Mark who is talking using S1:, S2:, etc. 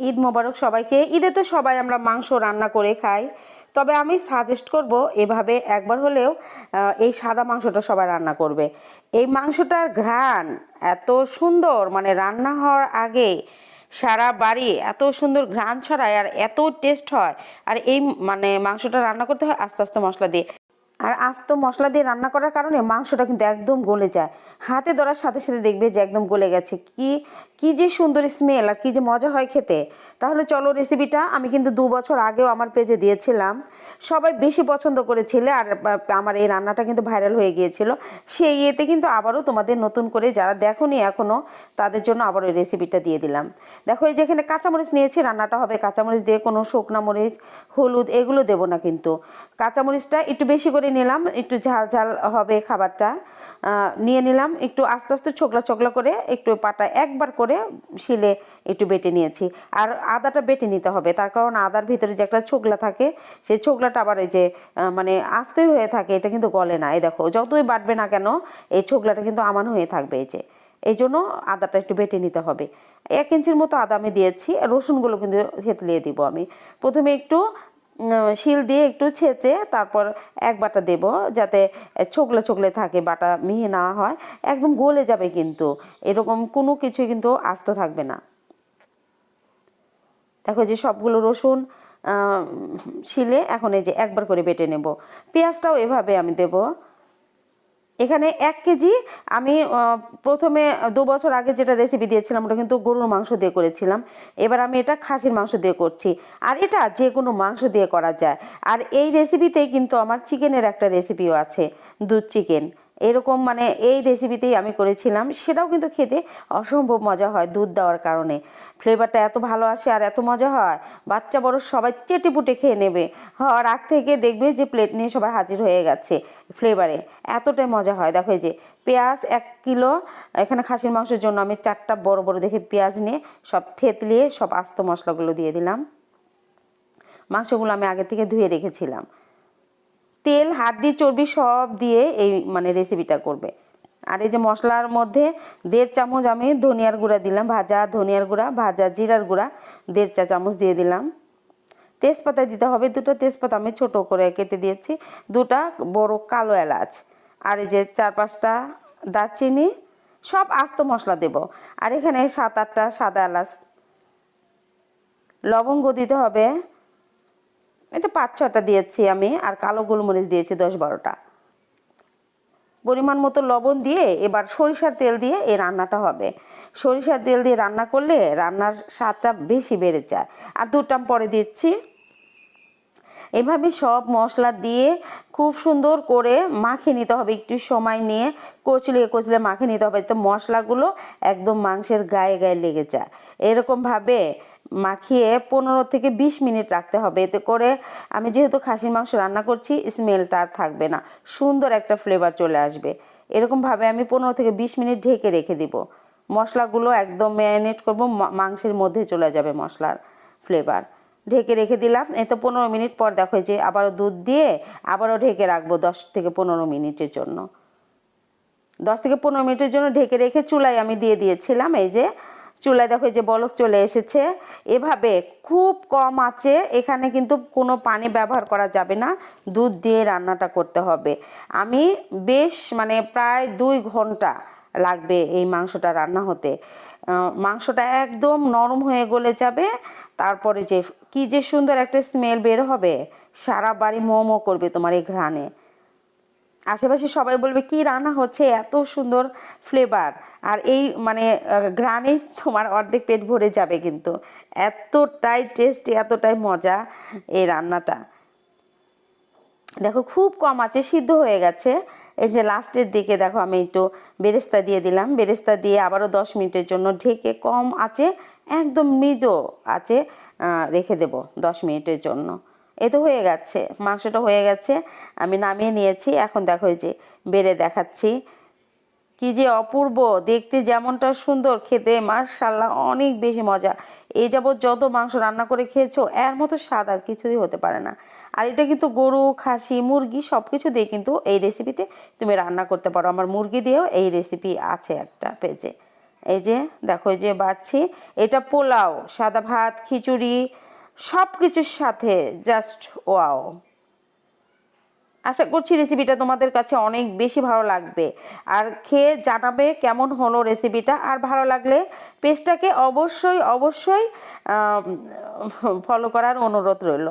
S1: ঈদ মোবারক সবাইকে। ঈদে তো সবাই আমরা মাংস রান্না করে খাই, তবে আমি সাজেস্ট করব এভাবে একবার হলেও এই সাদা মাংসটা সবাই রান্না করবে। এই মাংসটার ঘ্রাণ এত সুন্দর, মানে রান্না হওয়ার আগে সারা বাড়ি এত সুন্দর ঘ্রাণ ছড়ায় আর এত টেস্ট হয়। আর এই মানে মাংসটা রান্না করতে হয় আস্তে আস্তে মশলা দিয়ে, আর আস্ত মশলা দিয়ে রান্না করার কারণে মাংসটা কিন্তু একদম গলে যায়। হাতে ধরার সাথে সাথে দেখবে যে একদম গলে গেছে। কি কি যে সুন্দর স্মেল আর কি যে মজা হয় খেতে। তাহলে চলো রেসিপিটা আমি কিন্তু 2 বছর আগেও আমার পেজে দিয়েছিলাম, সবাই বেশি পছন্দ করেছিলে আর আমার এই রান্নাটা কিন্তু ভাইরাল হয়ে গিয়েছিল। সেই ইয়েতে কিন্তু আবারও তোমাদের নতুন করে যারা দেখোনি এখনও তাদের জন্য আবার ওই রেসিপিটা দিয়ে দিলাম। দেখো এই যেখানে কাঁচামরিচ নিয়েছি, রান্নাটা হবে কাঁচামরিচ দিয়ে, কোনো শুকনা মরিচ হলুদ এগুলো দেবো না কিন্তু। কাঁচামরিচটা একটু বেশি করে নিলাম, একটু ঝাল ঝাল হবে খাবারটা। নিয়ে নিলাম একটু আস্তে আস্তে ছোকলা ছোকলা করে, একটু পাটা একবার করে শিলে একটু বেটে নিয়েছি। আর আদাটা বেটে নিতে হবে, তার কারণ আদার ভিতরে যে একটা ছোকলা থাকে সেই ছোকলাটা আবার এই যে মানে আস্তেই হয়ে থাকে, এটা কিন্তু গলে না। এই দেখো যতই বাটবে না কেন এই ছোকলাটা কিন্তু আমান হয়ে থাকবে। এই জন্য আদাটা একটু বেটে নিতে হবে। 1 ইঞ্চির মতো আদা আমি দিয়েছি। রসুনগুলো কিন্তু থেতলিয়ে দিব আমি। প্রথমে একটু শিল দিয়ে একটু ছেঁচে তারপর এক বাটা দেব, যাতে ছোকলে ছোকলে থাকে, বাটা মিহি না হয়, একদম গলে যাবে কিন্তু, এরকম কোনো কিছুই কিন্তু আস্ত থাকবে না। দেখো যে সবগুলো রসুন শিলে এখন এই যে একবার করে বেটে নেব। পেঁয়াজটাও এভাবে আমি দেব। এখানে 1 কেজি আমি প্রথমে 2 বছর আগে যেটা রেসিপি দিয়েছিলাম ওটা কিন্তু গরুর মাংস দিয়ে করেছিলাম। এবার আমি এটা খাসির মাংস দিয়ে করছি, আর এটা যে কোনো মাংস দিয়ে করা যায়। আর এই রেসিপিতেই কিন্তু আমার চিকেনের একটা রেসিপিও আছে, দুধ চিকেন। এরকম মানে এই রেসিপিতেই আমি করেছিলাম, সেটাও কিন্তু খেতে অসম্ভব মজা হয় দুধ দেওয়ার কারণে। ফ্লেভারটা এত ভালো আসে আর এত মজা হয়, বাচ্চা বড় সবাই চেটেপুটে খেয়ে নেবে। হওয়ার আগ থেকে দেখবে যে প্লেট নিয়ে সবাই হাজির হয়ে গেছে ফ্লেভারে, এতটাই মজা হয়। দেখো এই যে পেঁয়াজ 1 কিলো, এখানে খাসির মাংসের জন্য আমি 4টা বড় বড় দেখে পেঁয়াজ নিয়ে সব থেতলিয়ে সব আস্ত মশলাগুলো দিয়ে দিলাম। মাংসগুলো আমি আগে থেকে ধুয়ে রেখেছিলাম। তেল হাড্ডি চর্বি সব দিয়ে এই মানে রেসিপিটা করবে। আর এই যে মশলার মধ্যে 1.5 চামচ আমি ধনিয়ার গুঁড়া দিলাম, ভাজা ধনিয়ার গুঁড়া, ভাজা জিরার গুঁড়া 1.5 চা চামচ দিয়ে দিলাম। তেজপাতা দিতে হবে, 2টা তেজপাতা আমি ছোট করে কেটে দিয়েছি, 2টা বড় কালো এলাচ, আর এই যে 4-5টা দারচিনি, সব আস্ত মশলা দেব। আর এখানে 7-8টা সাদা এলাচ, লবঙ্গ দিতে হবে, এটা 5-6টা দিয়েছি আমি, আর কালো গোলমরিচ দিয়েছি 10-12টা। পরিমাণ মতো লবণ দিয়ে এবার সরিষার তেল দিয়ে এই রান্নাটা হবে। সরিষার তেল দিয়ে রান্না করলে রান্নার স্বাদটা বেশি বেড়ে যায়। আর দুধটা পরে দিচ্ছি। এভাবে সব মশলা দিয়ে খুব সুন্দর করে মাখিয়ে নিতে হবে, একটু সময় নিয়ে কচলে কচলে মাখিয়ে নিতে হবে, তো মশলাগুলো একদম মাংসের গায়ে গায়ে লেগে যায়। এরকমভাবে মাখিয়ে 15 থেকে 20 মিনিট রাখতে হবে। এতে করে আমি যেহেতু খাসির মাংস রান্না করছি, স্মেলটা আর থাকবে না, সুন্দর একটা ফ্লেভার চলে আসবে। এরকমভাবে আমি 15 থেকে 20 মিনিট ঢেকে রেখে দিব। মশলাগুলো একদম ম্যারিনেট করব, মাংসের মধ্যে চলে যাবে মশলার ফ্লেভার। ঢেকে রেখে দিলাম। এই তো 15 মিনিট পর দেখো যে আবারও দুধ দিয়ে আবারও ঢেকে রাখবো 10 থেকে 15 মিনিটের জন্য। 10 থেকে 15 মিনিটের জন্য ঢেকে রেখে চুলায় আমি দিয়ে দিয়েছিলাম। এই যে চুলায় দেখো যে বলক চলে এসেছে। এভাবে খুব কম আঁচে, এখানে কিন্তু কোনো পানি ব্যবহার করা যাবে না, দুধ দিয়ে রান্নাটা করতে হবে। আমি বেশ মানে প্রায় 2 ঘন্টা লাগবে এই মাংসটা রান্না হতে। মাংসটা একদম নরম হয়ে গলে যাবে, তারপরে যে কি যে সুন্দর একটা স্মেল বের হবে, সারা বাড়ি মো মো করবে তোমার এই ঘ্রাণে। আশেপাশে সবাই বলবে কি রান্না হচ্ছে, এত সুন্দর ফ্লেভার। আর এই মানে ঘ্রাণেই তোমার অর্ধেক পেট ভরে যাবে কিন্তু, এতটাই টেস্টি, এতটাই মজা এই রান্নাটা। দেখো খুব কম আছে, সিদ্ধ হয়ে গেছে। এই যে লাস্টের দিকে দেখো আমি একটু বেরেস্তা দিয়ে দিলাম, বেরেস্তা দিয়ে আবারও 10 মিনিটের জন্য ঢেকে কম আছে, একদম মৃদু আছে রেখে দেব 10 মিনিটের জন্য। এ তো হয়ে গেছে, মাংসটা হয়ে গেছে, আমি নামিয়ে নিয়েছি। এখন দেখো এই যে বেড়ে দেখাচ্ছি, কি যে অপূর্ব দেখতে, যেমনটা সুন্দর খেতে, মাশাআল্লাহ অনেক বেশি মজা। এই যাবৎ যত মাংস রান্না করে খেয়েছো এর মতো স্বাদ আর কিছুই হতে পারে না। আর এটা কিন্তু গরু, খাসি, মুরগি সব কিছু দিয়ে কিন্তু এই রেসিপিতে তুমি রান্না করতে পারো। আমার মুরগি দিয়েও এই রেসিপি আছে একটা পেজে, এই যে দেখো, এই যে বাড়ছি। এটা পোলাও, সাদা ভাত, খিচুড়ি সব কিছুর সাথে জাস্ট ওয়াও। আশা করছি রেসিপিটা তোমাদের কাছে অনেক বেশি ভালো লাগবে, আর খেয়ে জানাবে কেমন হলো রেসিপিটা। আর ভালো লাগলে পেজটাকে অবশ্যই অবশ্যই ফলো করার অনুরোধ রইল।